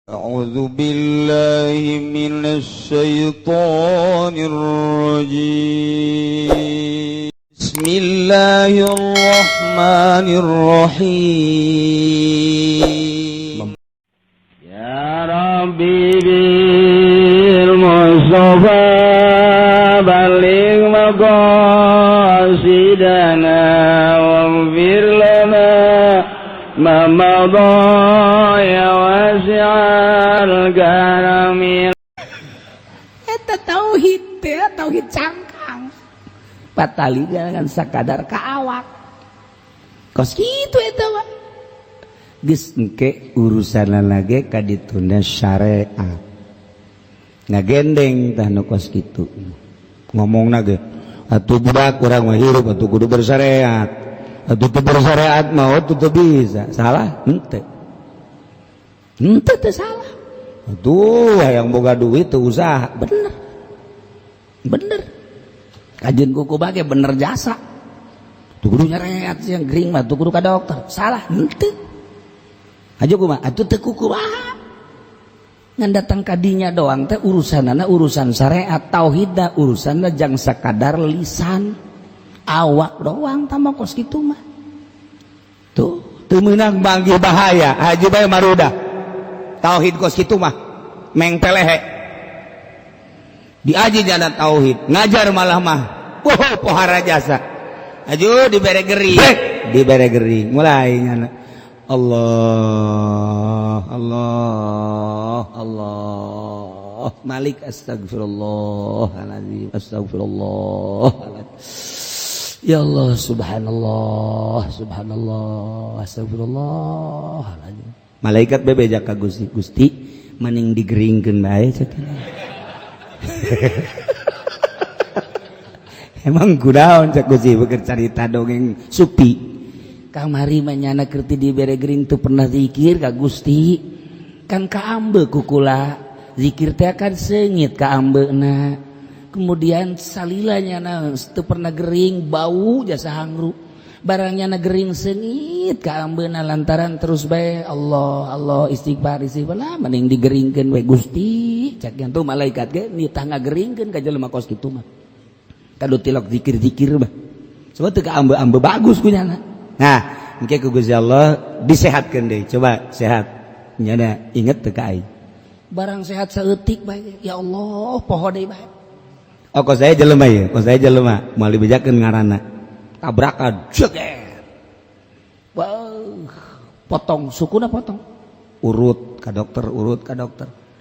أعوذ بالله من الشيطان الرجيم بسم الله الرحمن الرحيم يا ربي بالمصطفى بلغ مقاصدنا واغفر لنا ما مضى يا واسع الكرم. Eta tauhid teh tauhid cangkang patali dengan sakadar kaawak kos kitu eta mah geus engke urusanna ge kadituna syariat ngagendeng tah nu kos kitu ngomongna ge atuh budak urang mah hirup atuh kudu bersyariat atuh teu bersyariat mah teu bisa salah henteu teu salah atuh hayang boga duit teu usaha bener kajian kuku bage bener jasa tuh kudu nyareat yang gering mah tuh kudu ka dokter salah henteu aja kumaha atuh teu kuku baha ngan datang kadinya doang teh urusanana urusan syariat tauhidna urusanna jang sakadar lisan awak doang tambah kos kitu mah tuh teu meunang manggil bahaya haji bae marudah tauhid kos kitu mah meng pelehe diaji jana tauhid ngajar malah mah pohara jasa aju dibere gering mulai nyana Allah malik astagfirullahaladzim ya Allah subhanallah astagfirullahaladzim malaikat bebeja ka Gusti mending digeringkeun bae cenah emang kudaon cek Gusti beker carita dongeng supi kamari manyana kerti dibere gering teu pernah zikir ka Gusti kan kaambe kukula zikir teh kan seungit kaambeuna kemudian salila nyana teu pernah gering bau jasa hangru barangnya na gering seungit kaambeuna lantaran terus bae Allah istighfar lah mending digeringkeun we Gusti cek yang tuh malaikat ge nitah ngageringkeun ka jelema kos kitu mah kadu tilok zikir-zikir mah coba teu kaambe-ambe bagus kunyana nah engke ku Gusti Allah disehatkeun deui coba sehat nyana inget teu ka aing barang sehat saeutik bae ya Allah poho deui bae kos saya jelema moal dibejakeun ngaranna tabrakan jeger potong sukuna potong urut ka dokter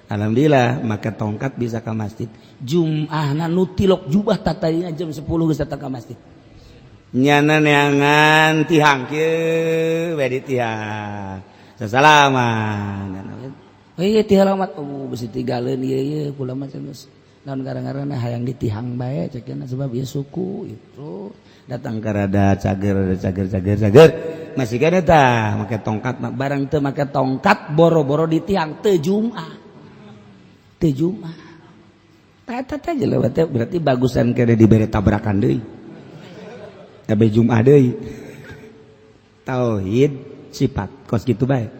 alhamdulillah make tongkat bisa ke masjid Jum'ahna nu tilok jubah tatadina jam 10 geus datang ka masjid nyana neangan tihang kieu we ditihang sasalaman tihalamat bisi tigaleun ieu kula mah geus naon gara-garana hayang ditihang bae cekeuna sebab ieu suku itu datang ke rada cager masih kena tah make tongkat barang teu make tongkat boro-boro ditihang teu Jumat eta teh jelema teh berarti bagusan kene dibere tabrakan deui abe Jumat deui tauhid sifat kos kitu bae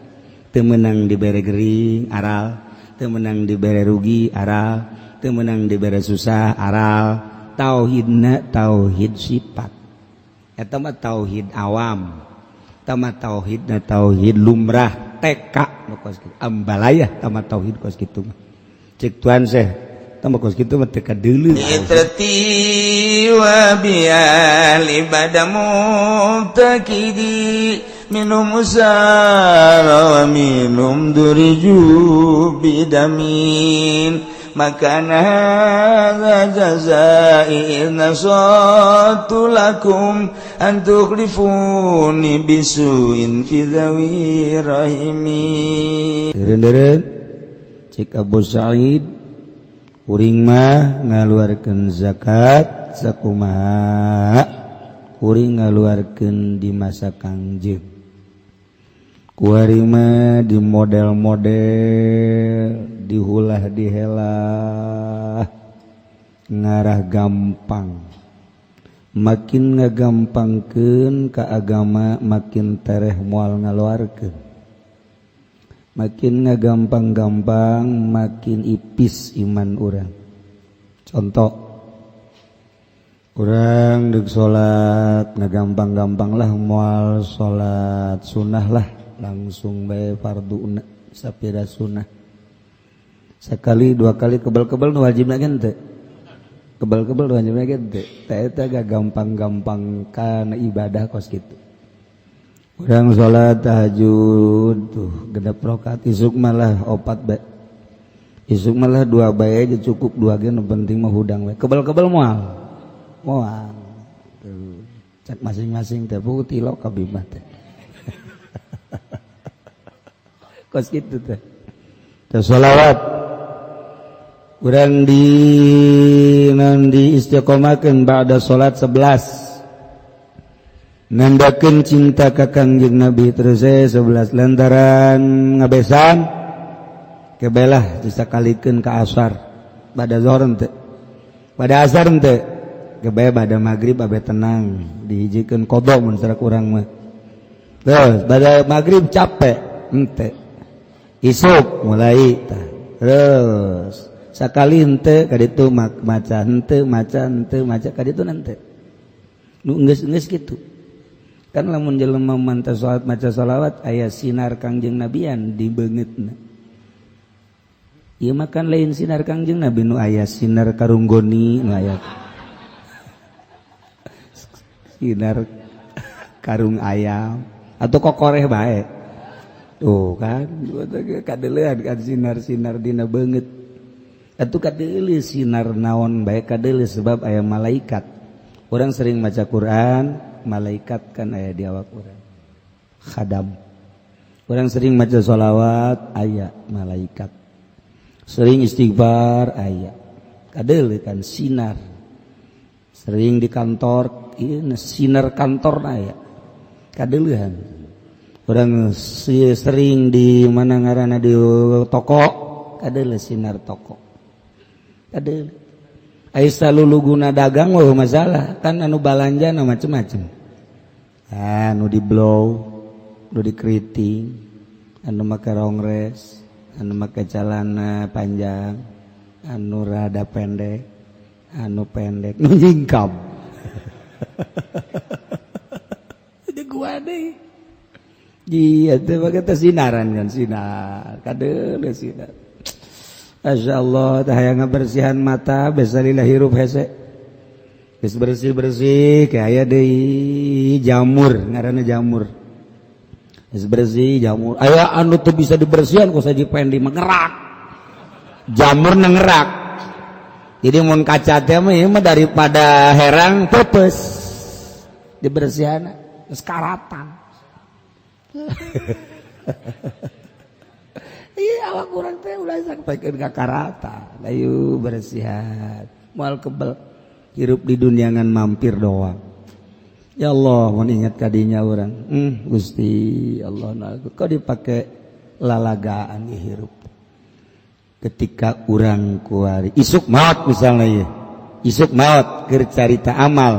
teu meunang dibere gering aral teu meunang dibere rugi aral teu meunang dibere susah aral tauhidna tauhid sifat eta mah tauhid awam eta mah tauhidna tauhid lumrah teka nu kos kitu ambalayah eta mah tauhid kos kitu mah cek tuan seh eta mah kos kitu mah teu kadeuleu itrati wa bial ibadamu takidi minum usara wa minum duriju bidamin makana hadza jazai nasatu lakum an tukhlifuni bisuin fi dhawi rahimi deureun cik Abu Sa'id kuring mah ngaluarkeun zakat sakumaha kuring ngaluarkeun di masa Kangjeng kuari mah di model-model dihulah dihelah ngarah gampang makin ngagampangkeun ka agama makin tereh moal ngaluarkeun makin ngagampang-gampang makin ipis iman urang. Contoh urang deuk salat ngagampang-gampang lah moal salat sunnah lah langsung bae farduna sapira sunnah. Sekali dua kali kebal-kebal nu wajibna ge teu. Kebal-kebal nu wajibna ge teu. Tah eta gampang-gampang kana ibadah kos kitu. Urang salat tahajud tuh genep rakaat isuk malah 4 bae. Isuk malah 2 bae aja cukup 2 ge nu penting mah hudang we. Kebal-kebal moal. Moal. Tuh. Cek masing-masing teh putih lo kabimah teh. Kos kitu teh. Teh shalawat urang di istiqomahkeun ba'da salat 11 nandakeun cinta ka Kangjeng Nabi terus 11 lantaran ngabesan kebelah disakalikeun ka asar ba'da zuhur teu ba'da asar teu kebelah ba'da maghrib abe tenang dihijikeun qada mun sarak urang mah terus ba'da maghrib capek henteu isuk mulai tah terus sakali henteu kaditu maca henteu maca kaditu henteu nu geus kitu kan lamun jelema manta salat maca shalawat aya sinar Kangjeng Nabian di beungeutna ieu mah kan lain sinar Kangjeng Nabi nu aya sinar karunggoni nu aya sinar karung ayam atau kokoreh bae tuh kan kadeulean kan sinar-sinar dina beungeut atuh kadeuleu sinar naon bae kadeuleu sebab aya malaikat. Urang sering maca Quran, malaikat kan aya di awak urang. Khadam. Urang sering maca shalawat, aya malaikat. Sering istighfar, aya. Kadeuleu kan sinar. Sering di kantor, ieu sinar kantor aya. Kadeuleuhan. Urang sering di mana ngaranna di toko, kadeuleu sinar toko. Ada Aisyah luluguna dagang wah masalah kan anu balanja na macem-macem anu di blow anu di keriting anu make rongres anu make celana panjang anu rada pendek anu pendek nu jingkap jadi gua deh iya teh make teh sinaran kan sinar kadeuleu sinar. Masya Allah, dah yang ngabersihan mata, besalilah hirup hese. Bes bersih-bersih, kayak ada jamur, ngaranna jamur. Bes bersih jamur. Ayah anu tuh bisa dibersihan, kok saja pendi mengerak. Jamur nengerak. Jadi mun kaca teh mah daripada herang pepes. Dibersihan, sekaratan. Iya awak kurang teh ulah sampaikan ka karata layu bersihan moal kebel hirup di dunia ngan mampir doang ya Allah mun ingat kadinya urang Gusti Allah kok dipake lalagaan hirup ketika urang kuari isuk maot misalnya ieu isuk maot keur carita amal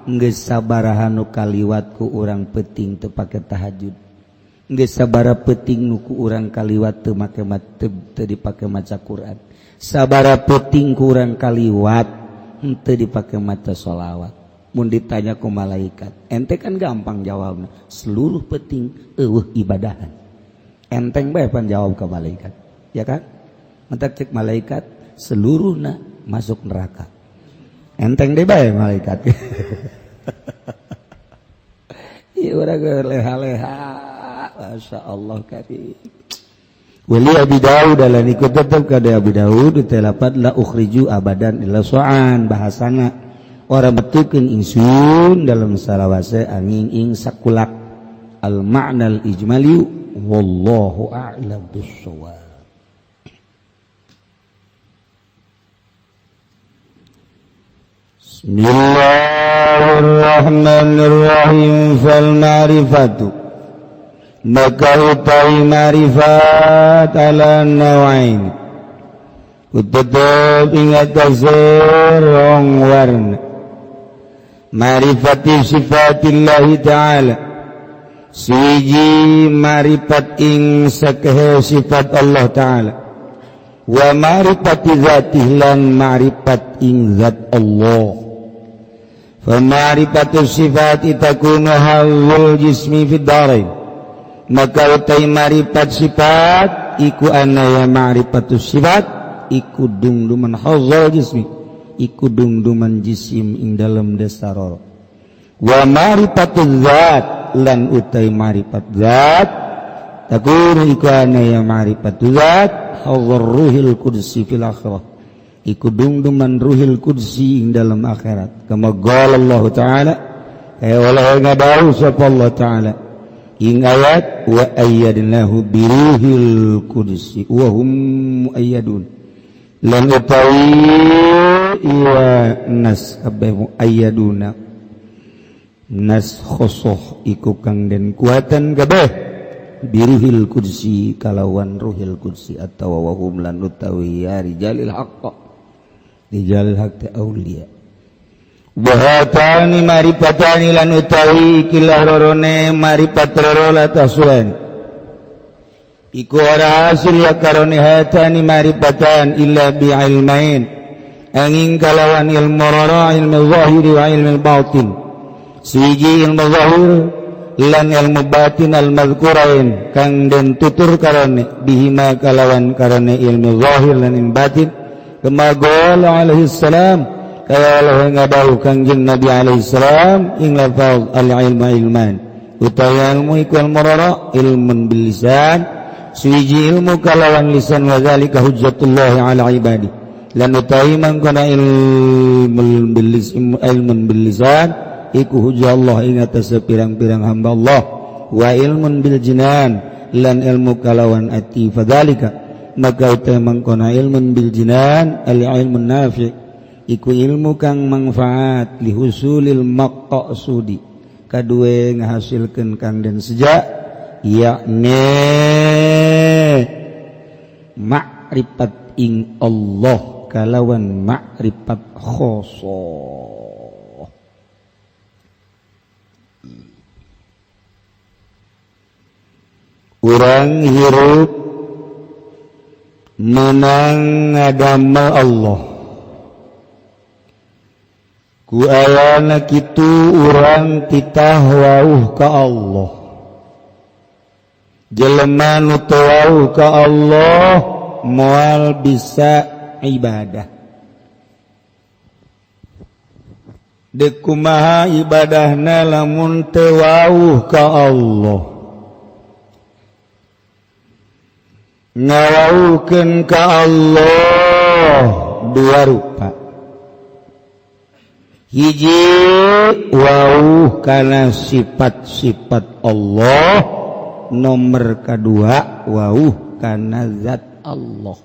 geus sabaraha nu kaliwat ku urang peuting teu pake tahajud geus sabara peuting nu ku urang kaliwat teu make teu dipake maca Quran sabara peuting ku urang kaliwat henteu dipake maca shalawat mun ditanya ku malaikat ente kan gampang jawabna seluruh peuting eueuh ibadahan enteng bae pan jawab ka malaikat ya kan mentak cek malaikat seluruhna masuk neraka enteng deui bae malaikat ieu urang leha-leha Masya Allah karim. Wali Abi Daud dalam ikut tetap kada Abi Daud ditelapat la ukhriju abadan illa so'an bahasana orang betulkeun ingsun dalam salawase angin ing sakulak al ma'nal ijmali wallahu a'lam bissawab. Bismillahirrahmanirrahim fal ma'rifatu maka utai marifat ala nawain tetap ingat serong warna marifati sifatillahi ta'ala siji marifat ing sakehe sifat Allah Ta'ala wa marifati zatih lan marifat ing zat Allah fa marifatu sifati takunu hawul jismi fid darain maka utai marifat sifat iku anaya marifatu sifat iku dungduman hawul jismi iku dungduman jisim ing dalam dasaroro wa marifatu zat lan utai marifat zat takunu iku anaya marifatu zat hawar ruhil kudsi fil akhirah iku dungduman ruhil kudsi ing dalam akhirat kama qala Allah Ta'ala kaya wala ngadawu sapa Allah Ta'ala ing ayat wa ayyadnahu biruhil kudsi wa hum muayyadun lan utawi iya nas kabeh muayyaduna nas khosoh iku kang den kuatan kabeh biruhil kursi kalawan ruhil kursi atau wahum lan utawi ya rijalil haqq rijalil haqq auliya bahatani maripatani lan utawi kilah rorone maripat roro latasuan iku ora hasil ya karone hatani maripatan illa bi ilmain angin kalawan ilmu roro ilmu zahiri wa ilmu batin siji ilmu zahir lan ilmu batin al-madhkurain kang den tutur karane bihima kalawan karane ilmu zahir lan ilmu batin kama qala alaihi salam kaya Allah ngadawu kangjeng Nabi alaihi salam ing lafaz al-ilmu ilman utawi ilmu iku ilmu rara ilmun bil lisan siji ilmu kalawan lisan wa zalika hujjatullah ala ibadi lan utawi mangkana ilmun bil lisan iku hujjah Allah ing atas pirang-pirang hamba Allah wa ilmun bil jinan lan ilmu kalawan ati fadzalika maka uta mangkona ilmun bil jinan al ilmun nafi' iku ilmu kang manfaat li husulil maqsudi kadue ngahasilkeun kang den sejak yakni ma'rifat ing Allah kalawan ma'rifat khosoh urang hirup menang ngadamel Allah ku ayana kitu urang titah wauh ka Allah jelema nu teu wauh ka Allah moal bisa ibadah deuk kumaha ibadahna lamun teu wauh ka Allah ngawaukeun ka Allah dua rupa hiji wauh kana sifat-sifat Allah nomor kedua wauh kana zat Allah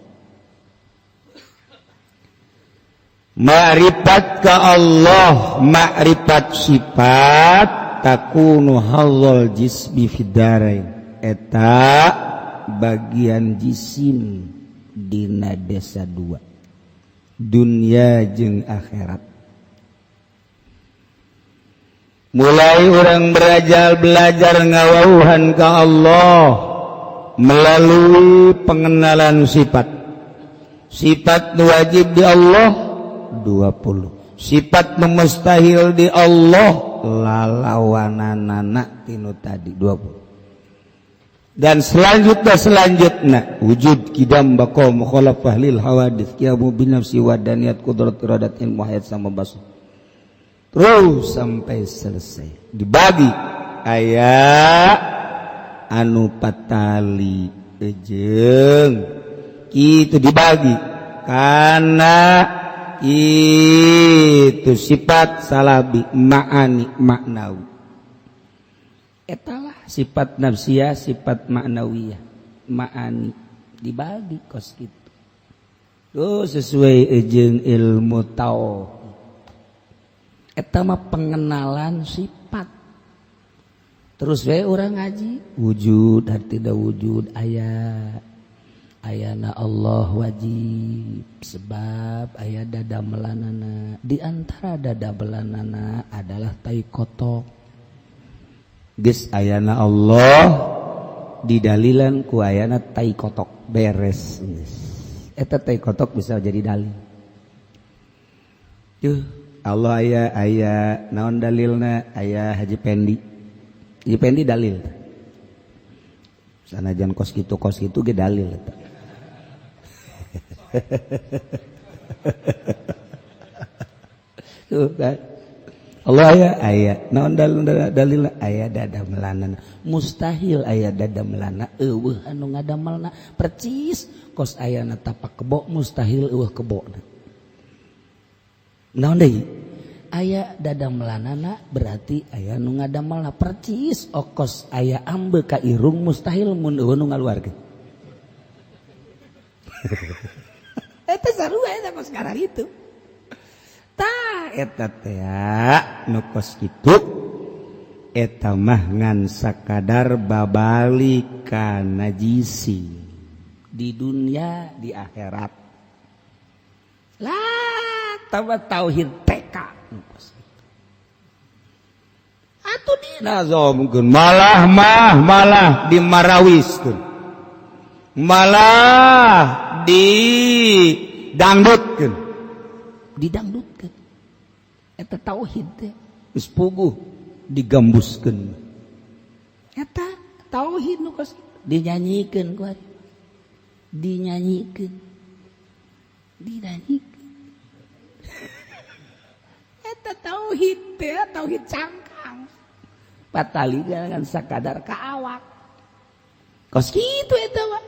ma'rifat ka Allah ma'rifat sifat takunu hadzal jismi fid darain eta bagian jisim dina desa dua dunia jeung akhirat mulai orang belajar ngawauhan ka Allah melalui pengenalan sifat wajib di Allah 20 sifat mustahil di Allah lalawananana tinu tadi 20 dan selanjutnya wujud kidam baqa mukhalafah lil hawadits qiyamu binafsi wa daniyat qudrat iradat ilmu hayat sama basar terus sampai selesai dibagi aya anu patali jeung kitu dibagi kana itu sifat salabi ma'ani maknawi etalah sifat nafsiyah sifat maknawiyah ma'ani dibagi kos kitu terus sesuai jeung ilmu tauhid eta mah pengenalan sifat terus we urang ngaji wujud tidak wujud ayana Allah wajib sebab aya dada melanana di antara dada melanana adalah tai kotok geus ayana Allah didalilan ku ayana tai kotok beres geus eta tai kotok bisa jadi dalil Allah aya naon dalilna aya Haji Pendi dalil sanajan kos kitu ge dalil eta tuh kan Allah aya naon dalil aya dadamelanana mustahil aya dadamelana eueuh anu ngadamelna percis kos ayana tapak kebo mustahil eueuh kebona naon deui aya dadamelanana berarti aya nu ngadamelna percis okos aya ambe ka irung mustahil mun eueuh nu ngaluarkeun eta sarua eta kos karang itu tah eta teh nu kos kitu eta mah ngan sakadar babalik ka najisi di dunia di akhirat lah tawa tauhid TK atuh dina zomkeun malah dimarawiskeun malah didangdutkeun eta tauhid teh geus puguh digambuskeun eta tauhid nu kos dinyanyikeun ku ari dinyanyikeun eta tauhid teh tauhid cangkang patali dengan sakadar ka awak kos kitu eta mah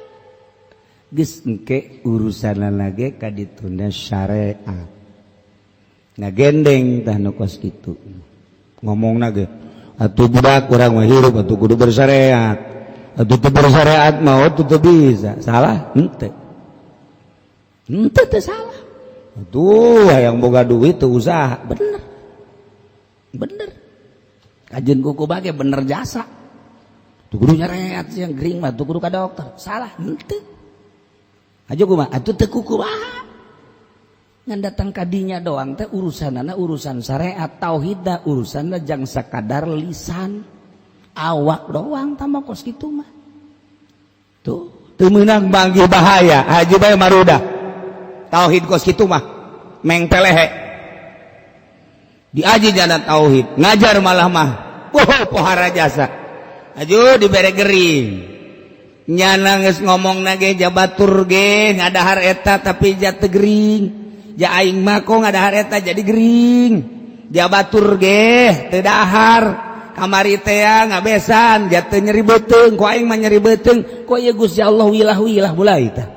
geus engke urusanna ge ka ditunda syariat ngagendeng tah nu kos kitu ngomongna ge atuh budak urang mah hirup atuh kudu bersyariat atuh teu bersyariat mah teu bisa salah henteu teu salah atuh hayang boga duit teu usaha bener kajeun kuku bage bener jasa teu kudu nyareat yang gering mah teu kudu ka dokter salah henteu aja kumaha atuh teu kuku baha ngan datang kadinya doang teh urusanana urusan syariat tauhidna urusanna jang sakadar lisan awak doang tambah kos kitu mah tuh teu meunang manggih bahaya haji bae marudah tauhid kos kitu mah meng telehe diaji jana tauhid ngajar malah mah pohara jasa aju dibere gering nyana geus ngomongna ge jabatur ge ngadahar eta tapi jate gering ja aing mah kok ngadahar eta jadi gering dia batur ge teu dahar kamari teh ngabesan jatuh nyeri beuteung ku aing mah nyeri beuteung kok ieu Gusti Allah wilah mulai tah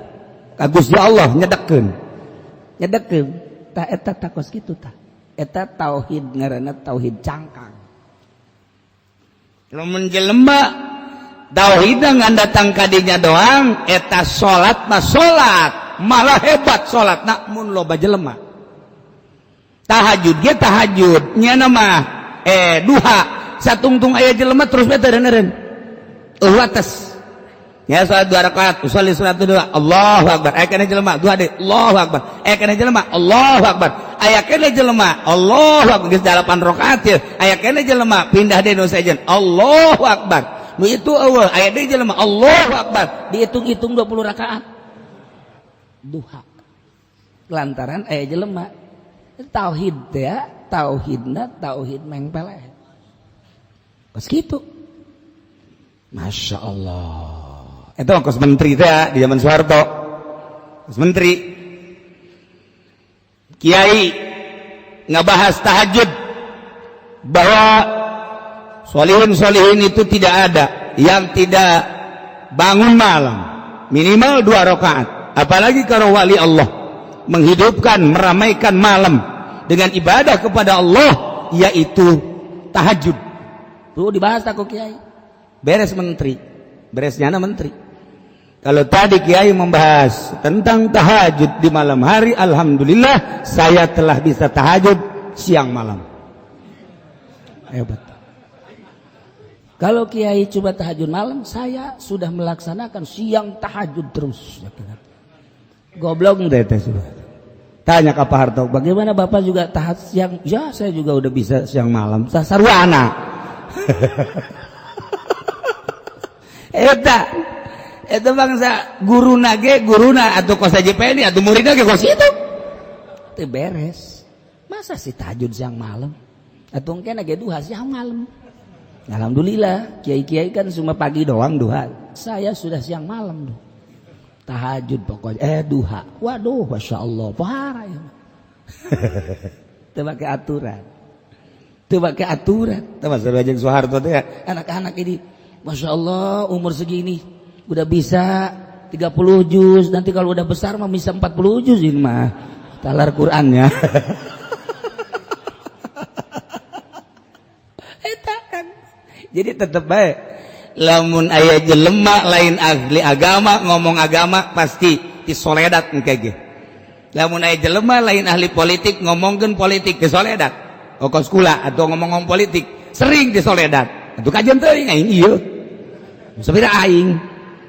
ka Gusti Allah nyedekeun tah eta takos kitu tah eta tauhid ngaranna tauhid cangkang lamun jelema tauhidna ngan datang ka dinya doang eta salat mah salat malah hebat salatna mun loba jelema tahajud ge tahajud nya mah duha satungtung aya jelema terus beta deneureun wates nya salat 2 rakaat usolli salat 2 Allahu akbar aya kana jelema duha deui Allahu akbar aya kana jelema Allahu akbar aya kana jelema Allahu akbar geus 8 rakaat ye aya kana jelema pindah deui nu saejeun Allahu akbar nu itu eueuh aya deui jelema Allahu akbar dihitung-hitung 20 rakaat duha lantaran aya jelema tauhid teh tauhidna tauhid mengpeleh pas kitu Masya Allah itu kos menteri teh di zaman Soeharto kos menteri kiai ngabahas tahajud bahwa solihin itu tidak ada yang tidak bangun malam minimal 2 rakaat apalagi kalau wali Allah menghidupkan meramaikan malam dengan ibadah kepada Allah yaitu tahajud tuh dibahas tak kiai beres menteri beresnya menteri kalau tadi kiai membahas tentang tahajud di malam hari alhamdulillah saya telah bisa tahajud siang malam hebat kalau kiai coba tahajud malam saya sudah melaksanakan siang tahajud terus goblok deh tanya ke Pak Harto bagaimana Bapak juga tahajud siang ya saya juga udah bisa siang malam sarwana eta bangsa guruna atuh kos JPN atuh muridna ge kos itu teu beres. Masa sih tahajud siang malam atuh engke ge duha siang malam. Alhamdulillah kiai-kiai kan cuma pagi doang duha, saya sudah siang malam tuh tahajud pokoknya duha. Waduh masya Allah pahara ya. Teu make aturan termasuk Rajeng Soeharto teh anak-anak ini masya Allah umur segini udah bisa 30 juz, nanti kalau udah besar mah bisa 40 juz ini mah talar Qurannya. Eta kan jadi tetep baik lamun aya jelema lain ahli agama ngomong agama pasti disoledat engke ge. Lamun aya jelema lain ahli politik ngomongkeun politik disoledat. Kos kula atau ngomong politik sering disoledat atuh kajian teuing aing ieu sabira aing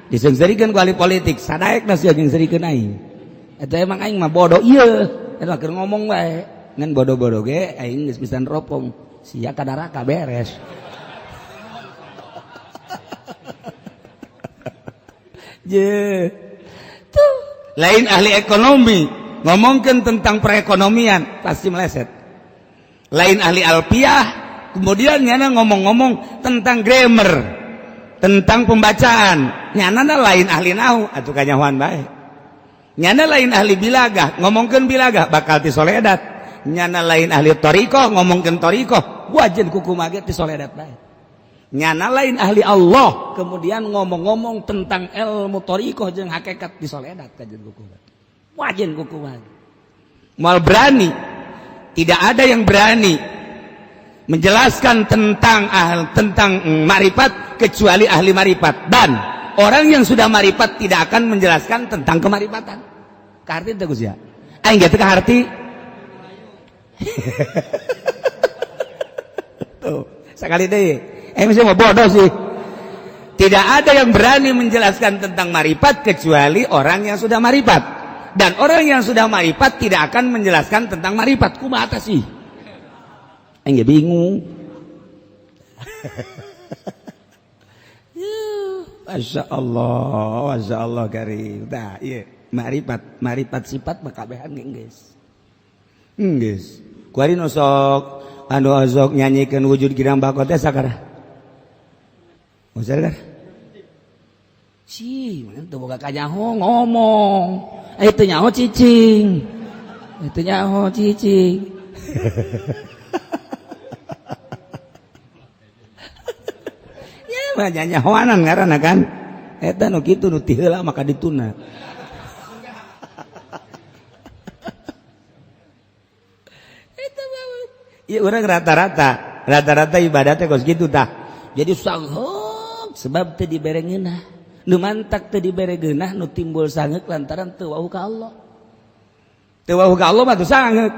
disengsarikeun ku ahli politik sadaekna sia ngengsarikeun aing eta emang aing mah bodoh ieu eta keur ngomong wae ngan bodoh-bodoh ge aing geus pisan ropong sia ka neraka beres. Je tuh lain ahli ekonomi ngomongkeun tentang perekonomian pasti meleset. Lain ahli alfiah kemudian nyana ngomong-ngomong tentang grammar tentang pembacaan nyana lain ahli nahu atuh kanyahoan bae. Nyana lain ahli bilagah ngomongkeun bilagah bakal disoledat. Nyana lain ahli thariqah ngomongkeun thariqah wajen kuku mage disoledat bae. Nyana lain ahli Allah kemudian ngomong-ngomong tentang ilmu thariqah jeung hakikat disoledat kajen kuku wajen kuku mage. Moal berani tidak ada yang berani menjelaskan tentang marifat kecuali ahli marifat, dan orang yang sudah marifat tidak akan menjelaskan tentang kemarifatan. Kaharti teh Gus ya. Aing ge teu kaharti. Tuh, sekali deui. Mesti mah bodoh sih. Tidak ada yang berani menjelaskan tentang marifat kecuali orang yang sudah marifat. Dan orang yang sudah marifat tidak akan menjelaskan tentang marifat. Kumaha sih? Enggak bingung. Masya Allah karim. Nah, iya marifat sifat makabehan geus. Geus. Kuari nosok anu ozok nyanyikeun wujud kirang bakot teh sakara. Usar kan? Si, mana tuh boga kanyaho ngomong. Itu nyaho cicing. Ya mah nyanyahoanan ngaranna kan. Eta nu kitu nu ti heula maka dituna. Eta mah. Ieu urang rata-rata ibadatnya kos gitu tah. Jadi sangeuk sebab teu diberengeunah. Nu mantak teu dibere geunah nu timbul sangeuk lantaran teu wauh ka Allah. Teu wauh ka Allah mah teu sangeuk.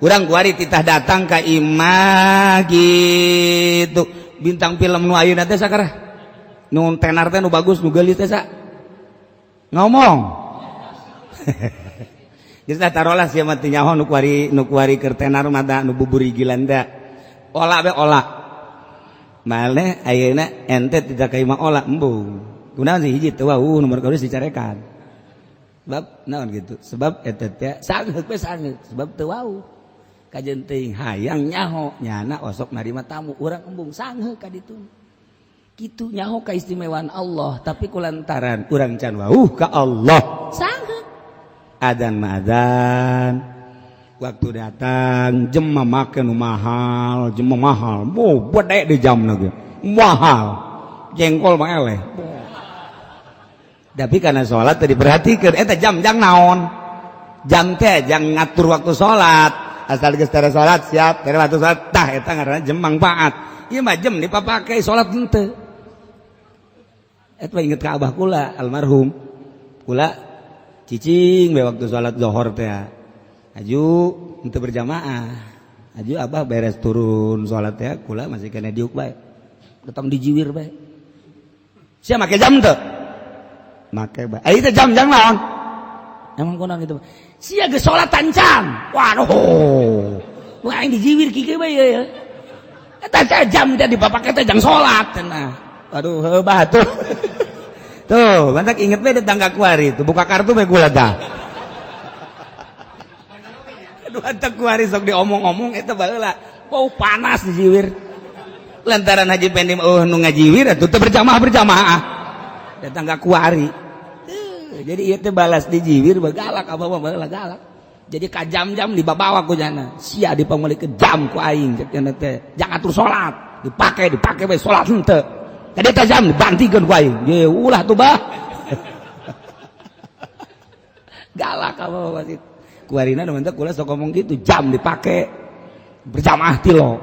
Urang kuari titah datang ka imah gitu. Bintang film nu ayeuna teh sakara? Nu tenar teh nu bagus nu geulis teh sa? Ngomong. Geus da tarolah sia mah teu nyaho nu kuari keur tenar mah da nu buburigilan da. Ola be ola. Maleh ayeuna ente tidak ka imah ola embung. Kunaon sih hiji teu wauh nomor kadua dicarekan. Sebab naon gitu? Sebab eta teh sangeuk we sangeuk sebab teu wauh. Kajeun teuing hayang nyaho nyana osok narima tamu urang embung sangeuk ka ditu. Kitu nyaho keistimewaan Allah tapi kulantaran urang can wauh ka Allah. Sangeuk. Adzan madzan. Waktu datang jem make nu mahal, jem mahal. Boh bede di jamna ge. Mahal. Jengkol mah eleh. Tapi karena sholat tadi perhatikan, jam naon, jam teh jang ngatur waktu sholat, asal geus tara sholat siap, tara waktu sholat, tah eta ngaranna jam manfaat. Ieu mah jam dipapake sholat henteu. Eta inget ka abah kula almarhum, kula cicing we waktu sholat zuhur teh, aju henteu berjamaah, aju abah beres turun sholat teh, kula masih kena diuk bae, datang dijiwir bae. Sia make jam teu? Make bae. Itu jam naon? Emang kunaon gitu. Sia geus salatan jam. Waduh. Wah aing dijiwir kieu bae ya. Eta jam teh dipapake teh jang salat cenah. Waduh heubah atuh. Tuh, mantak inget be tetangga kuari tuh buka kartu be gula dah. Aduh, mantak kuari sok diomong-omong eta baheula. Bau panas di jiwir. Lantaran Haji Pendim nu ngajiwir atuh teu berjamaah. Tetangga kuari. Jadi ieu teh balas di jiwir bagalak abah mah baheula galak. Jadi kajam-jam dibawa ku jana. Sia dipamulikeun jam ku aing cek teh. Jangan atur salat, dipake we salat henteu. Tadi tajam dibantikeun ku aing. Ye ulah tuh bah. Galak apa wasit. Kuarina nu teh kula sok ngomong gitu, jam dipake berjamaah ti lo.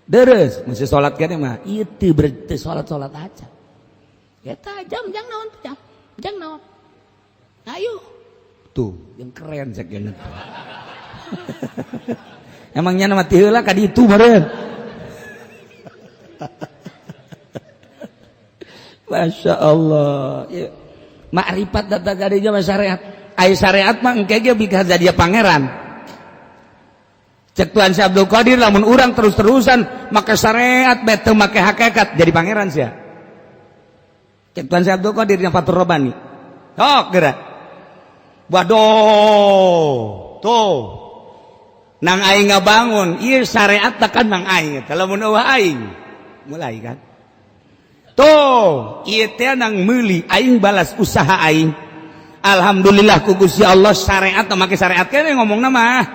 Deres mesti salat keneh mah ieu teu berarti salat-salat aja. Eta jam jang naon tuh jam? Jang naon? Ayo. Tuh, yang keren cek yang itu. Emangnya nama ti heula ka ditu meureun. Masya Allah. Ya. Makrifat data gadinya mah syariat. Ai syariat mah engke ge bika jadi pangeran. Cek Tuan Syekh Abdul Qadir lamun urang terus-terusan make syariat bete make hakikat jadi pangeran sia. Cek Tuan Syekh Abdul Qadir yang Fatur Rabbani. Sok geura. Waduh. Tuh. Nang aing ngabangun, ieu syariat tekan nang aing. Kalau mun eueuh aing mulai kan. Tuh, ieu teh nang meuli aing balas usaha aing. Alhamdulillah ku Gusti Allah syariat teh make syariat keneh ngomongna mah.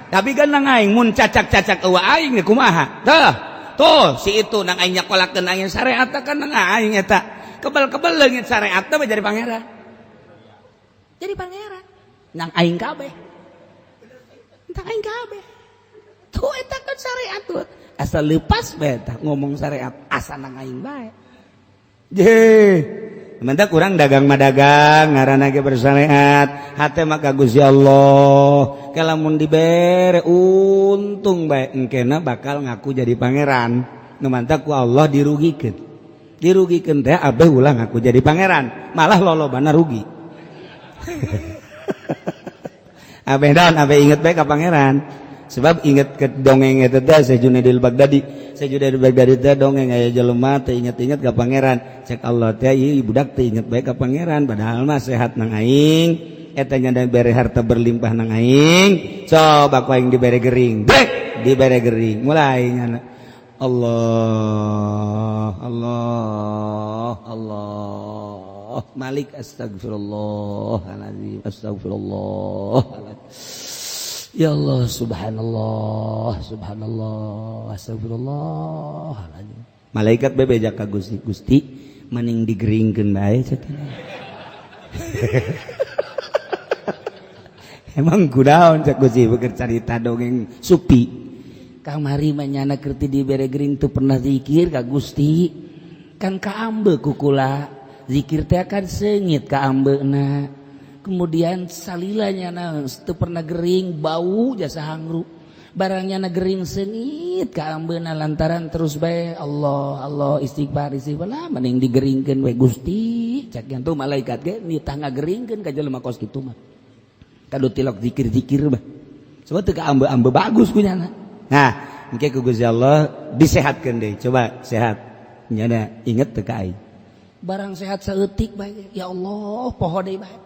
Tapi kan nang aing mun cacak-cacak eueuh aing ge kumaha? Tuh, si itu nang aing nyakolakeun aing syariat kan nang aing eta. Kebal-kebal leungit syariat teh jadi pangeran. Jadi pangeran. Nang aing kabeh. Nang aing kabeh. Tuh eta kan syariat tuh. Asal leupas bae tah ngomong syariat asa nang aing bae. Mentak kurang dagang madagang ngaranna ge bersyariat hate mah ka Gusti Allah kalamun dibere untung bae engkena bakal ngaku jadi pangeran nu mantak ku Allah dirugikeun teh abeh ulah ngaku jadi pangeran malah lolobana rugi. Abeh daun abeh inget bae ka pangeran sebab inget ke dongeng eta teh Syekh Junaidil Baghdadi teh dongeng aya jelema teh inget-inget ka pangeran cek Allah teh ieu budak teh inget bae ka pangeran padahal mah sehat nang aing eta nya bere harta berlimpah nang aing coba ku aing dibere gering brek dibere gering mulai nyana Allah Malik astagfirullahaladzim ya Allah subhanallah astagfirullahaladzim malaikat bebeja ka Gusti mending digeringkeun bae cenah. Emang kunaon cek Gusti beukeun carita dongeng supi kamari mah nyana keur ti dibere gering teu pernah zikir ka Gusti kan kaambe ku kula zikir teh kan seungit ka ambeuna kemudian salilanya teu pernah gering bau jasa hangru barangnya gering seungit ka ambeuna lantaran terus bae Allah istighfar lah mending digeringkeun we Gusti cak kitu malaikat ge nitah ngageringkeun ka jelema kos kitu mah kadu tilok zikir-zikir mah coba teu ka ambe-ambe bagus kunyana nah engke ku Gusti Allah disehatkeun deui coba sehat nyana inget teu ka aing barang sehat saeutik bae ya Allah poho deui bae.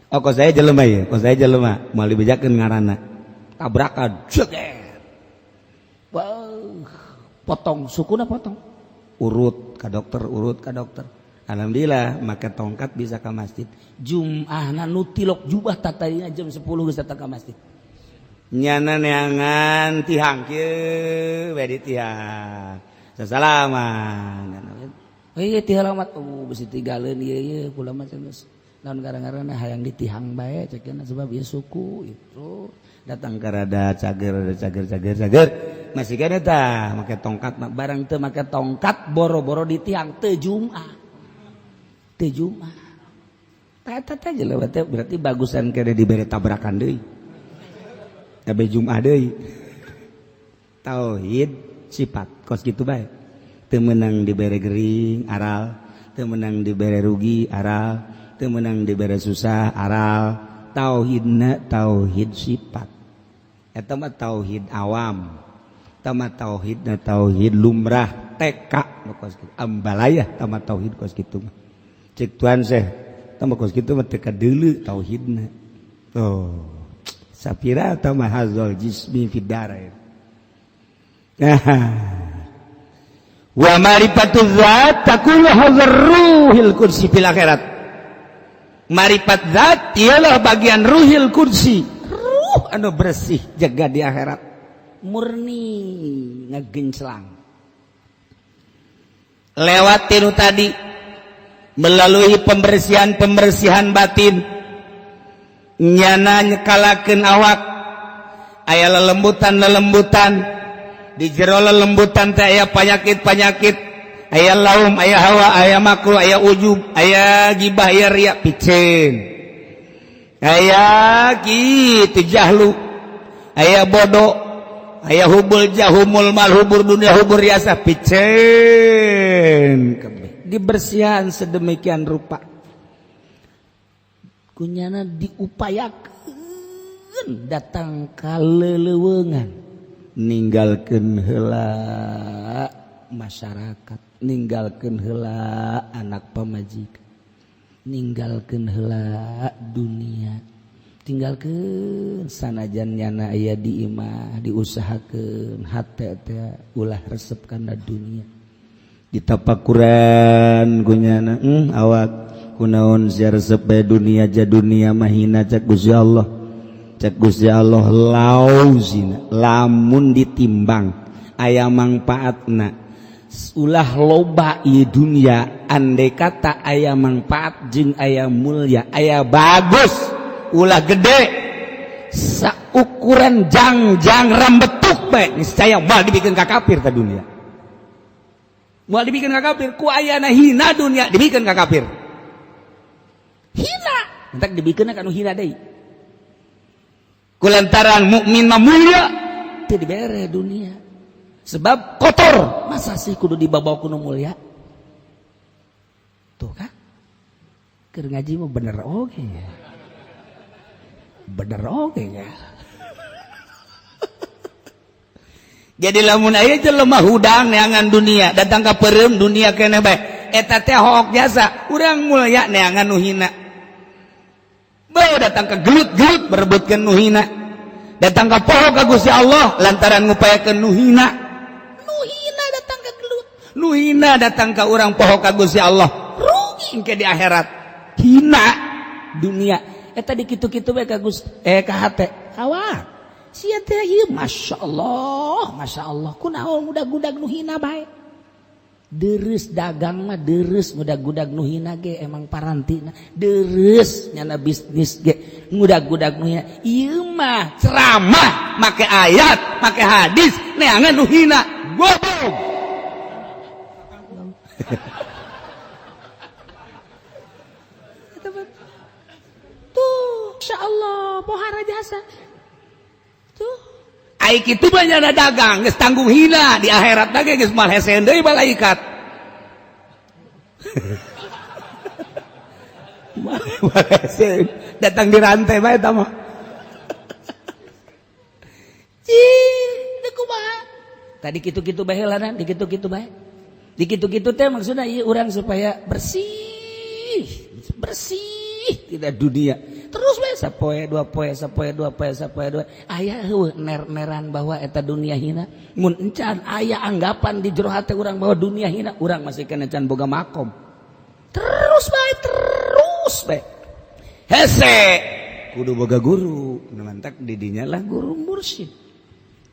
Oh kok saya jelema ya, mau dibejakeun ngaranna tabrakan jeger. Wow, potong sukuna potong. Urut ka dokter. Alhamdulillah make tongkat bisa ka masjid. Jum'ahna nu tilok jubah tatadina jam 10 geus datang ka masjid. Nyana neangan tihang kieu we di tihang. Sasalaman. Heuh tih alamat bisi tinggalin ieu kula mah geus naon garang-garangna hayang ditihang bae cekeuna sebab ieu suku itu datang ka rada cager masih kan eta make tongkat barang teu make tongkat boro-boro ditihang teu Jumat eta teh jelema teh berarti bagusan kene dibere tabrakan deui abe Jumat deui tauhid sifat kos kitu bae teu meunang dibere gering aral teu meunang dibere rugi aral teu meunang dibere susah aral tauhidna tauhid sifat eta mah tauhid awam eta mah tauhidna tauhid lumrah TK kos kitu ambalayah eta mah tauhid kos kitu mah cek tuan seh tambah kos kitu mah teu kadeuleu tauhidna. Oh sapira ta mahazul jismi fid darain. Wa ma'rifatuz zat takunu hadzar ruhil kursi fil akhirat. Marifat zat ialah bagian ruhil kursi, ruh anu bersih jaga di akhirat, murni ngagenclang. Lewat tinu tadi melalui pembersihan batin nyana nyekalakeun awak aya lelembutan di jero lelembutan teh aya panyakit aya laum aya hawa aya makruh aya ujub aya gibah aya riya picen aya kitu jahlu aya bodoh aya hubul jahumul mal hubur dunia hubur riasa picen dibersihan sedemikian rupa kunyana diupayakeun datang ka leuleungan ninggalkeun heula masyarakat ninggalkeun heula anak pamajikan ninggalkeun heula dunia tinggalkeun sanajan nyana aya di imah diusahakeun hate teh ulah resep kana dunia ditapakuran kunyana awak kunaon sia resep bae dunia ja dunia mahina cak Gusti Allah lauzina lamun ditimbang aya mangpaatna ulah loba ieu dunia andai kata aya mangpaat jeung aya mulya aya bagus ulah gede saukuran jangjang rambetuk bae niscaya moal dibikeun ka kafir ta dunia moal dibikeun ka kafir ku ayana hina dunia dibikeun ka kafir hina entak dibikeun ka nu hina deui kulantaran mukmin mah mulia teu dibere dunia sebab kotor masa sih kudu dibawa kudu mulia tuh kan keur ngaji mah bener oge ya jadi lamun aya jelema hudang neangan dunia datang ka peureum dunia keneh bae eta teh hook jasa urang mulia neangan nu hina bae datang ka gelut-gelut berebutkeun nu hina datang ka poho ka Gusti Allah lantaran ngupayakeun nu hina datang ka gelut nu hina datang ka urang poho ka Gusti Allah rugi engke di akhirat hina dunia eta dikitu-kitu bae ka Gusti ka hate awak sia teh ieu masyaallah kunaon budak-budak nu hina bae deres dagang mah deres budak-budak nu hina ge emang parantina deres nyana bisnis ge budak-budak nu hina ieu mah ceramah make ayat make hadis neangan nu hina goblok tuh insyaallah pohara jasa tuh ai kitu mah nyana dagang geus tanggung hina di akhirat ge geus mal hesen deui malaikat datang di rantai bae eta mah tadi kitu-kitu bae heulanan dikitu-kitu bae dikitu-kitu teh maksudna ieu urang supaya bersih tidak dunia terus bae sapoe dua poe aya heueuh neran bahwa eta dunia hina mun encan aya anggapan di jero hate urang bahwa dunia hina urang masih kana can boga makom terus bae hese kudu boga guru mantak didinya lah guru mursyid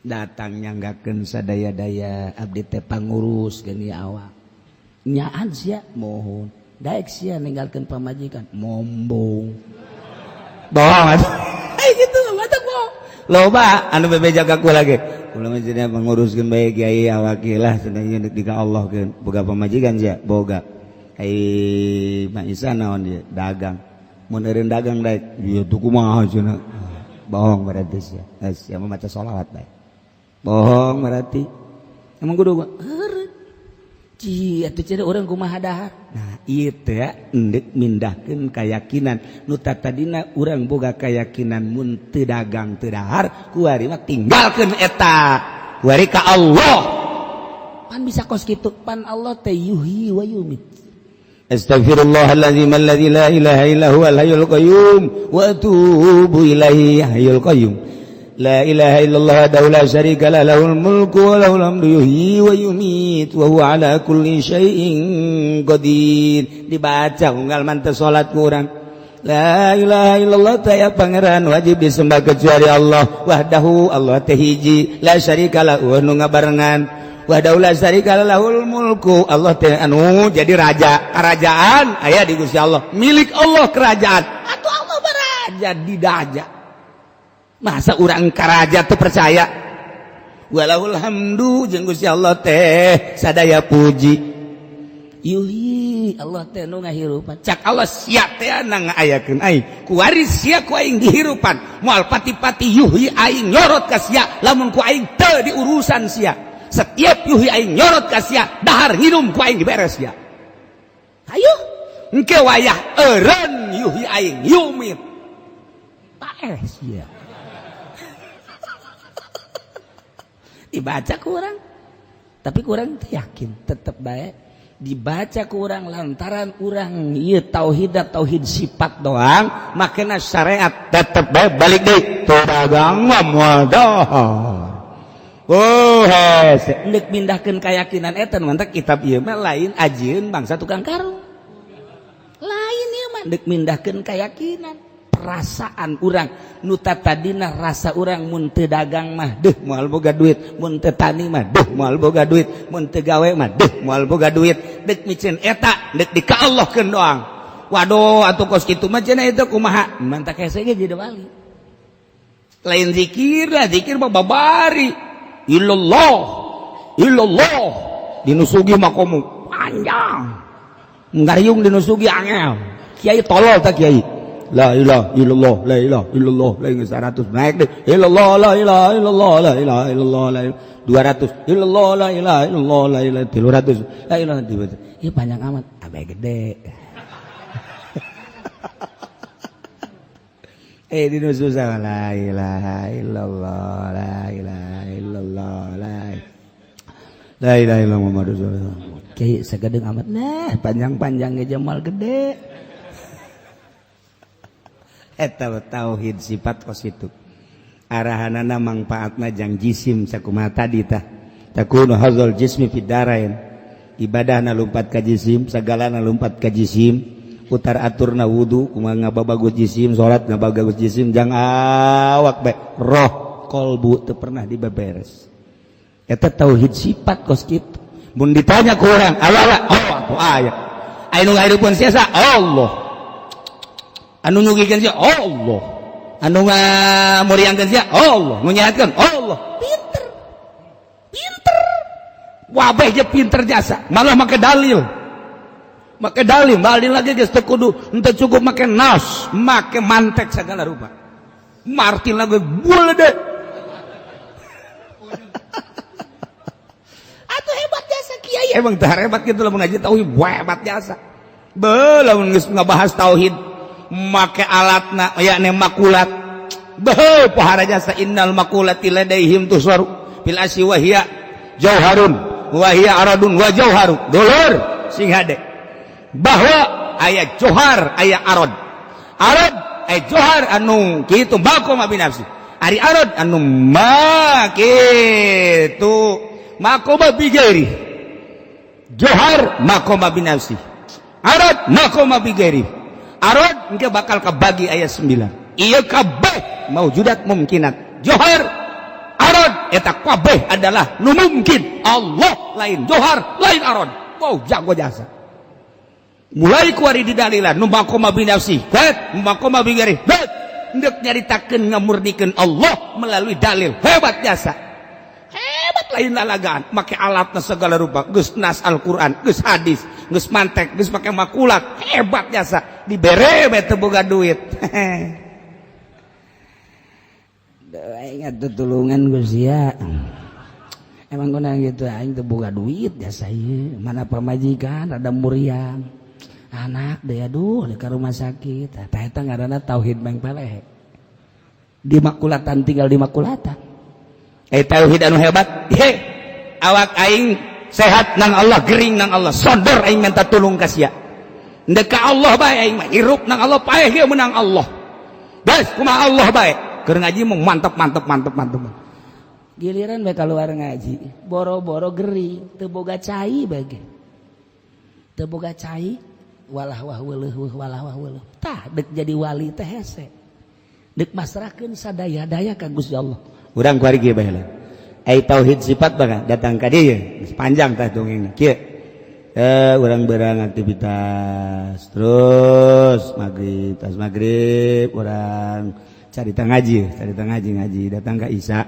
datang nyanggakeun sadaya-daya abdi teh pangurus geni awak nyaan sia mohon daek sia ninggalkeun pamajikan mombong bohong ai gitu matak bohong loba anu bebeja ka ku lagi ulah mah jadi panguruskeun bae kiai awak lah cenah di ka Allah keun boga pamajikan sia boga ai mah isa naon dia dagang mun eureun dagang daek ieu tuh kumaha cenah bohong berarti sia sia mah maca sholawat bae bohong berarti emang kudu heureut ci atuh cenah urang kumaha dahar nah ieu teh endek mindahkeun keyakinan nu tadina urang boga keyakinan mun teu dagang teu dahar kuari mah tinggalkeun eta kuari ka Allah pan bisa kos kitu pan Allah teh yuhyi wa yumit Astaghfirullahaladzim alladzi la ilaha illa huwal hayyul qayyum wa atubu ilaihi hayyul qayyum. La ilaha illallah wahdahu la syarika lah lahul mulku wa lahul hamdu yuhyi wa yumiit wa huwa ala kulli syai'in qadir. Dibaca unggal manteu salat kurang. La ilaha illallah taya pangeran wajib disembah kecuali Allah wahdahu Allah teh hiji la syarika lahu nu ngabarengan wahdahu la syarika lahul mulku Allah teh anu jadi raja kerajaan aya di Gusti Allah milik Allah kerajaan atuh Allah baraja di daja. Masa urang karaja teu percaya walahul hamdu jeung Gusti Allah teh sadaya puji yuhi Allah teh nu ngahirupan cak Allah sia teh ngaayakeun aing ku waris sia ku aing dihirupan moal pati-pati yuhi aing nyorot ka sia lamun ku aing teu diurusan sia setiap yuhi aing nyorot ka sia dahar nginum ku aing diberes sia hayu engke wayah eureun yuhi aing yumit paeh sia dibaca kurang tapi kurang yakin tetap baik dibaca kurang lantaran urang ieu tauhid sifat doang makanya syariat tetap baik balik deui dagang modah oh hese endek pindahkeun keyakinan eta mantep kitab ieu mah lain ajieun bangsa tukang karung lain ieu mah endek mindahkeun keyakinan perasaan urang nu tadina rasa urang mun teu dagang mah deuh moal boga duit mun teu tani mah deuh moal boga duit mun teu gawe mah deuh moal boga duit deuk micen eta deuk dikaallahkeun doang waduh atuh kos kitu mah cenah eta kumaha mantap hese ge jadi wali lain zikir lah zikir mah babari illallah dinusugi makomu panjang ngariung dinusugi angel kiai tolol tak kiai la ilaha illallah la ilaha illallah la ilaha 100 naik deh illallah la ilaha illallah la ilaha illallah la 200 illallah la ilaha illallah la ilaha 300 la ilaha dibaca ieu panjang amat abe gede dinu susah la ilaha illallah la ilaha illallah la ilaha illallah Muhammadur Rasulullah kiai sagedeung amat nah panjang-panjang ge jamal gede eta tauhid sifat kos itu arahanana mangpaatna jang jisim sakumaha tadi tah takunu hadzal jismi fid darain ibadahna lumpat ka jisim sagalana lumpat ka jisim utar aturna wudu kumaha ngababagus jisim salat ngababagus jisim jang awak bae roh kolbu teu pernah dibeberes eta tauhid sifat kos kitu mun ditanya ku urang Allah aya anu ngahirupan sia Allah anu nyugikeun sia Allah anu ngamuriangkeun sia Allah nu nyahatkeun Allah pinter wabeh je pinter jasa malah make dalil lagi geus teu kudu henteu cukup make nas make mantek segala rupa martin lagi bulede atuh hebat jasa kiai emang teu hebat kitu lamun ngaji tauhid hebat jasa lamun geus ngabahas tauhid make alatna yakni makulat beuh pahara jasa innal makulati ladaihim tusaru fil asyi wa hiya jauharun wa hiya aradun wa jauharu dulur sing hade bahwa aya johar aya arad aya johar anu kitu maqama binafsi ari arad anu kitu maqama bigeri johar maqama binafsi arad maqama bigeri arad engke bakal kabagi ayat 9 ieu kabeh maujudat mumkinat johar arad eta kabeh adalah nu mungkin Allah lain johar lain arad wow jago jasa mulai kuari di dalilan nu maqama binafsi kat maqama bigari bet ndek nyaritakeun ngamurnikeun Allah melalui dalil hebat jasa hebat lain lalagaan make alatna segala rupa geus nas Al-Qur'an geus hadis geus mantek geus make makulat hebat jasa dibere we teu boga duit ingat tutulungan Gusti ya emang kuna gitu aing teu boga duit jasa ieu mana pamajikan ada muriang anak deh aduh di rumah sakit eta ngaranna tauhid meng peleh di makulatan tinggal di makulatan tauhid anu hebat awak aing sehat nang Allah gering nang Allah sondor aing minta tulung ka sia Ndek ka Allah bae aing mah hirup nang Allah paeh ge menang Allah. Bas kumaha Allah bae. Keur ngaji mah mantep. Giliran bae keluar ngaji, boro-boro geri, teu boga cai bage. Teu boga cai, walah wah weuleuh. Tah deuk jadi wali teh hese. Deuk masrahkeun sadaya-daya ka Gusti Allah. Urang kuari kieu bae lah. Ai tauhid sifat baga datang ka dieu, panjang tah dongengna. Kieu. Urang berang aktivitas terus maghrib urang carita ngaji datang ka Isya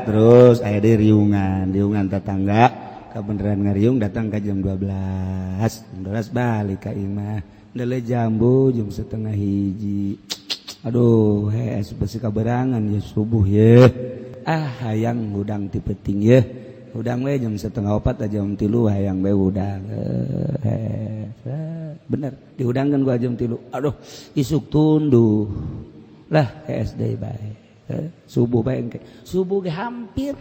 terus aya deui riungan tetangga kabeneran ngariung datang ka jam 12 balik ka imah deuleu jambu jam 12:30 aduh besi kaberangan ya subuh ya hayang hudang ti peuting ya udang we jam 3:30 jam 3 hayang we udang bener diudangkan gua jam 3 aduh isuk tunduh lah SD bae subuh bae engke subuh ge hampir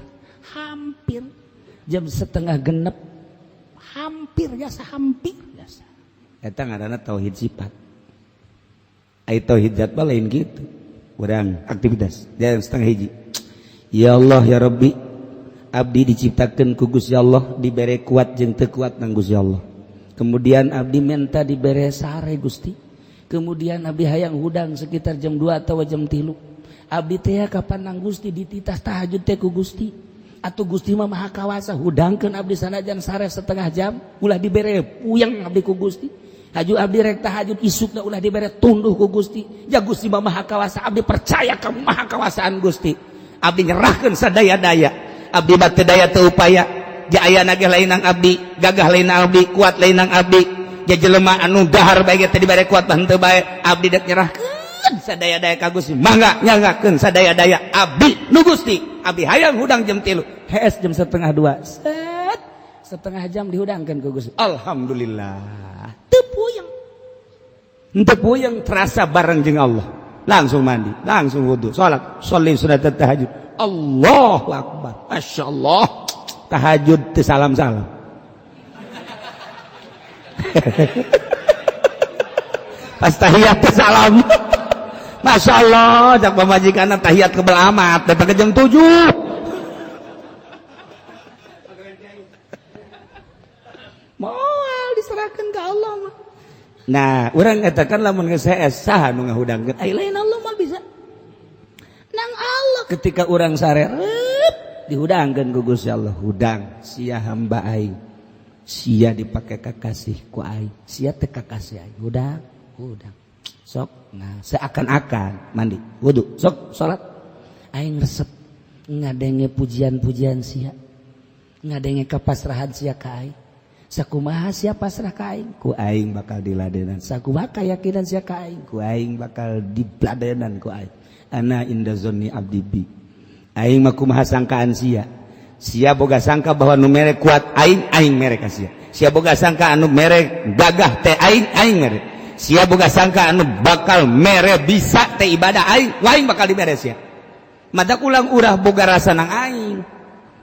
jam 5:30 hampir jasa eta ngaranna tauhid sifat ai tauhid zat mah lain kitu urang aktivitas jam 12:30 ya Allah ya Rabbi abdi diciptakan ku Gusti Allah dibere kuat jeung teu kuat nang Gusti Allah. Kemudian abdi minta dibere sare Gusti. Kemudian abdi hayang hudang sekitar jam 2 atau jam 3. Abdi teh kapan nang Gusti dititas tahajud teh ku Gusti. Atuh Gusti mah maha kawasa hudangkeun abdi sanajan sare setengah jam ulah dibere puyeng abdi ku Gusti. Haju abdi rek tahajud isukna ulah dibere tunduh ku Gusti. Ya Gusti mah maha kawasa abdi percaya ka maha kawasaan Gusti. Abdi nyerahkeun sadaya-daya. Abdi bate daya teu upaya ja ayana ge lain nang abdi gagah lain nang abdi kuat lain nang abdi ja jelema anu dahar bae teh dibere kuat henteu bae abdi dek nyerahkeun sadaya-daya ka Gusti mangga nyanggakeun sadaya-daya abdi nu Gusti abdi hayang hudang jam 3 hees jam 1:30 set setengah jam dihudangkeun ku Gusti alhamdulillah teu puyeng terasa bareng jeung Allah langsung mandi langsung wudu salat sholli sunat tahajud Allahu Akbar. Masya Allah. Tahajud teu salam-salam. Pas tahiyat teu salam. Masya Allah. Jak pamajikanna tahiyat kebel amat. Datang ke jam 7. Moal diserahkan ke Allah mah. Nah, urang katakan lamun geus saes saha nu ngahudangkeun. Ai lain Allah mah bisa. Nang Allah ketika orang sare dihudangkeun ku Gusti Allah hudang sia hamba aing sia dipake kakasih ku aing sia teu kakasih aing hudang sok nah seakan-akan mandi wudu sok salat aing resep ngadenge pujian-pujian sia ngadenge kapasrahan sia ka aing sakumaha sia pasrah ka aing ku aing bakal diladenan sakumaha keyakinan sia ka aing ku aing bakal diladenan ku aing ana inda zonni abdi bi aing mah kumaha sangkaan sia boga sangka bahwa nu mere kuat aing mere ka sia boga sangka anu mere gagah teh aing mere sia boga sangka anu bakal mere bisa teh ibadah aing bakal dibere sia madak ulang urah boga rasa nang aing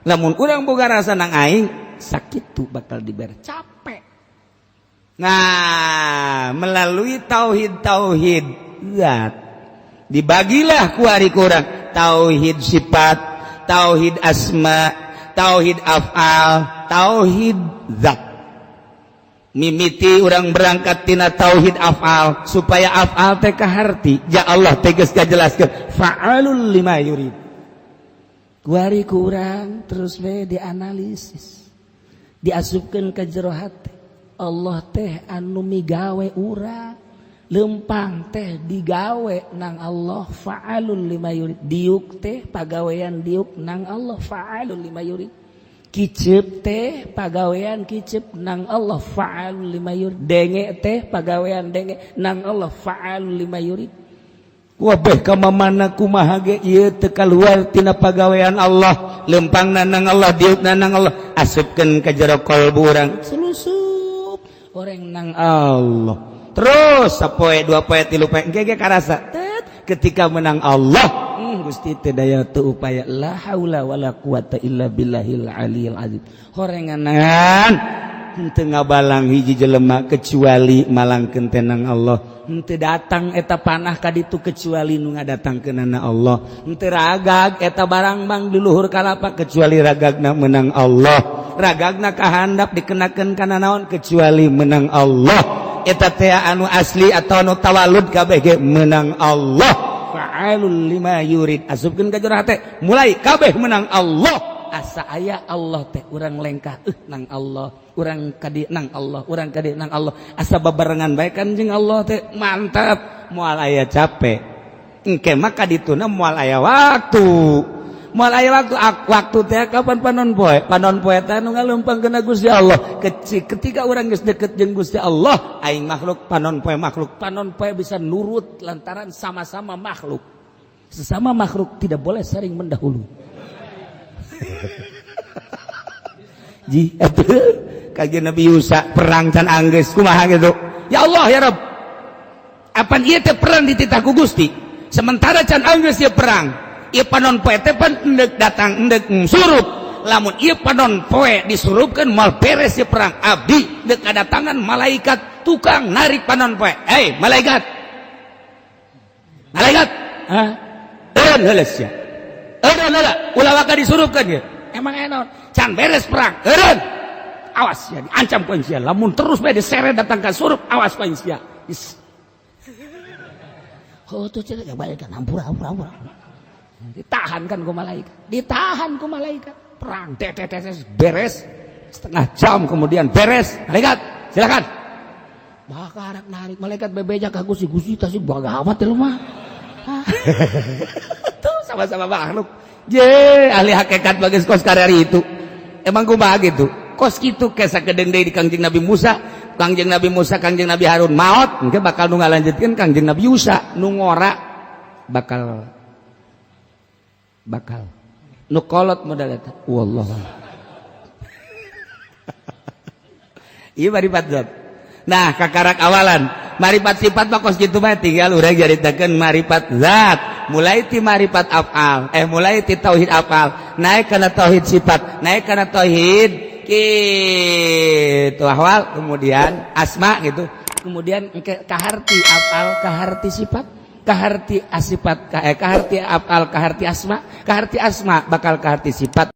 lamun urang boga rasa nang aing sakitu bakal dibere capek nah melalui tauhid zat dibagilah ku ari kurang tauhid sifat, tauhid asma, tauhid af'al, tauhid zat. Mimiti urang berangkat tina tauhid af'al supaya af'al teh kaharti. Ja Allah tegas kajelaskeun fa'alul lima yurid. Ku ari kurang terus we dianalisis. Diasupkeun ka jero hati. Allah teh anu migawe urang. Lempang teh digawe nang Allah fa'alul lima yurid diuk teh pagawean diuk nang Allah fa'alul lima yurid kicep teh pagawean kicep nang Allah fa'alul lima yurid denge teh pagawean denge nang Allah fa'alul lima yurid wabeh kamamana kumaha ge ieu teu kaluar tina pagawean Allah lempangna nang Allah diukna nang Allah asupkeun ka jero qalbu urang selusup orang nang Allah terus sapoe 2 poe 3 poe engke karasa ketika menang Allah Gusti teh daya teu upaya la haula wala quwata illa billahil aliyil azim horenganan henteu ngabalang hiji jelema kecuali malangkeun tenang Allah. Henteu datang eta panah ka ditu kecuali nu ngadatangkeunana Allah. Henteu ragag eta barang bang di luhur kalapa kecuali ragagna menang Allah. Ragagna kahandap dikenakeun kana naon kecuali menang Allah. Eta teh anu asli atau anu tawalud kabeh ge menang Allah. Fa'alul lima yurid. Asupkeun ka jero hate mulai kabeh menang Allah. Asa aya Allah teh urang lengkah nang Allah, urang kadi nang Allah, urang kadi nang Allah. Asa babarengan bae kan jeung Allah teh mantap. Moal aya capek engke mah kadituna moal aya waktu. Moal aya waktu teh kapan panon poe? Panon poe teh nu ngaleumpangkeun Gusti Allah. Ketika urang geus deukeut jeung Gusti Allah, aing makhluk panon poe bisa nurut lantaran sama-sama makhluk. Sesama makhluk tidak boleh saling mendahului. Ji atuh kajian Nabi Yusa perang can anggeus kumaha gitu. Ya Allah ya Rabb, apan ieu teh perang dititah ku Gusti sementara can anggeus ieu perang ieu panon poe teh pan endek datang endek surup. Lamun ieu panon poe disurupkeun moal beres ieu perang abdi deuk kadatangan malaikat tukang narik panon poe. Hei malaikat eureun heula sia. Eureun heula ulah waka disurupkeun ieu. Emang enon can beres perang eureun. Awas ya diancam ku sia. Lamun terus bae diseret datang ka surup awas ku sia. Oh tuh cenah balik kan hampura. Ditahan ku malaikat. Perang beres setengah jam kemudian beres. Malaikat silakan. Bakar narik malaikat bebeja ka Gusti tah sih bagawat teh mah. Tuh sama-sama makhluk. Je ahli hakikat bageus kos karari itu. Emang kumaha gitu? Kos kitu ke sakedeung deui di Kangjeng Nabi Musa, Kangjeng Nabi Harun maot, engke bakal nu ngalanjutkeun Kangjeng Nabi Yusa nu ngora bakal nu kolot modal eta. Wallah. Ieu maripat zat. Nah, kakarak awalan, maripat sifat mah kos kitu mah tinggal urang jaritakeun maripat zat. Mulai ti maripat afal, mulai ti tauhid afal, naik kana tauhid sifat, naik kana tauhid kitu ahwal, kemudian asma gitu. Kemudian kaharti afal, kaharti sifat, kaharti asifat, kaharti afal, kaharti asma bakal kaharti sifat.